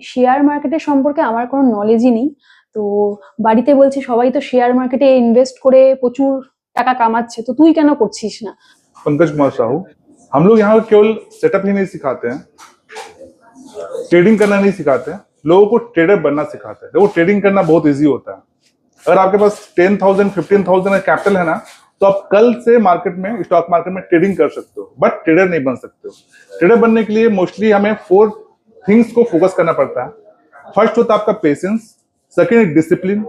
Share মার্কেটের সম্পর্কে আমার কোনো নলেজই নেই। তো বাড়িতে বলছে সবাই তো শেয়ার মার্কেটে ইনভেস্ট করে প্রচুর টাকা কামাচ্ছে, তো তুই কেন করছিস না? पंकज कुमार साहू, हम लोग यहाँ केवल सेटअप ही नहीं सिखाते हैं, ट्रेडिंग करना नहीं सिखाते हैं, लोगों को ट्रेडर बनना सिखाते हैं। देखो ट्रेडिंग करना बहुत इजी होता है। अगर आपके पास 10,000 15,000 कैपिटल है ना, तो आप कल से मार्केट में, स्टॉक मार्केट में ट्रेडिंग कर सकते हो, बट ट्रेडर नहीं बन सकते हो। ट्रेडर बनने के लिए मोस्टली हमें 4 थिंग्स को फोकस करना पड़ता है। फर्स्ट होता है आपका patience, second is discipline,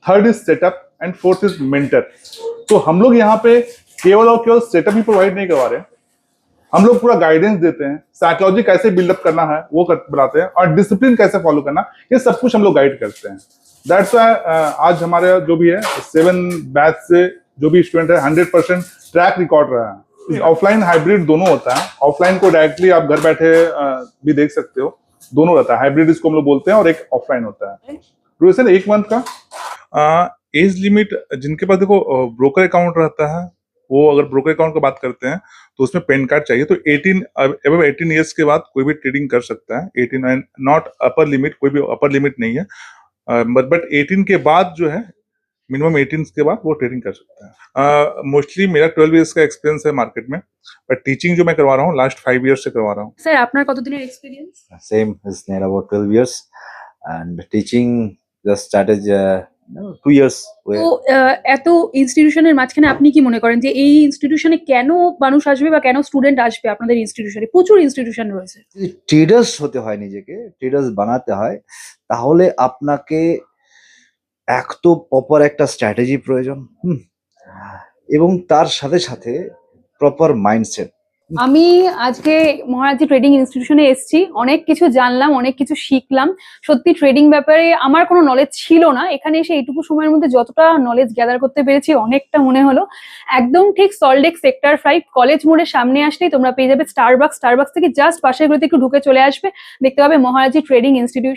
third is setup and fourth is mentor. तो हम लोग यहाँ पे केवल और केवल सेटअप ही प्रोवाइड नहीं करवा रहे, हम लोग पूरा गाइडेंस देते हैं, साइकोलॉजी कैसे बिल्डअप करना है वो बताते हैं, और डिसिप्लिन कैसे फॉलो करना, ये सब कुछ हम लोग गाइड करते हैं। दैट्स व्हाई आज हमारे जो भी है 7 बैच से जो भी स्टूडेंट है 100% ट्रैक रिकॉर्ड रहा है। ऑफलाइन हाइब्रिड दोनों होता है, ऑफलाइन को डायरेक्टली आप घर बैठे भी देख सकते हो, दोनों रहता है। हाइब्रिड इसको हम लोग बोलते हैं, और एक ऑफलाइन होता है। ड्यूरेशन 1 मंथ का। एज लिमिट जिनके पास देखो ब्रोकर अकाउंट रहता है, वो अगर ब्रोकर अकाउंट की बात करते हैं तो उसमें पैन कार्ड चाहिए। तो 18 ईयर्स के बाद कोई भी ट्रेडिंग कर सकता है। 18 एंड नॉट अपर लिमिट, कोई भी अपर लिमिट नहीं है, बट 18 के बाद जो है, मिनिमम 18 के बाद वो ट्रेडिंग कर सकता है। मोस्टली मेरा 12 ईयर्स का एक्सपीरियंस है मार्केट में, बट टीचिंग जो मैं करवा रहा हूँ लास्ट 5 ईयर्स से करवा रहा हूँ। স্যার আপনার কতদিনের experience? Same is near about 12 years, and teaching just started 2 years. তো এত ইনস্টিটিউশনের মাঝখানে আপনি কি মনে করেন যে এই ইনস্টিটিউশনে কেন মানুষ আসবে বা কেন স্টুডেন্ট আসবে? আপনাদের ইনস্টিটিউশনে প্রচুর ইনস্টিটিউশন রয়েছে। যদি ট্রেডার্স হতে হয়, নিজেকে ট্রেডার্স বানাতে হয়, তাহলে আপনাকে এক তো প্রপার একটা স্ট্র্যাটেজি প্রয়োজন, এবং তার সাথে সাথে প্রপার মাইন্ডসেট। আমি আজকে মহারাজি ট্রেডিং ইনস্টিটিউশনে এসেছি, অনেক কিছু জানলাম, অনেক কিছু শিখলাম। সত্যি ট্রেডিং ব্যাপারে আমার কোনো নলেজ ছিল না, এখানে এসে এইটুকু সময়ের মধ্যে যতটা নলেজ গ্যাদার করতে পেরেছি অনেকটা মনে হলো। একদম ঠিক সল্টলেক সেক্টর 5 কলেজ মোড়ের সামনে আসলেই তোমরা পেয়ে যাবে স্টারবাকস। স্টারবাকস থেকে জাস্ট পাশের গুলোতে একটু ঢুকে চলে আসবে, দেখতে পাবে মহারাজি ট্রেডিং ইনস্টিটিউশন।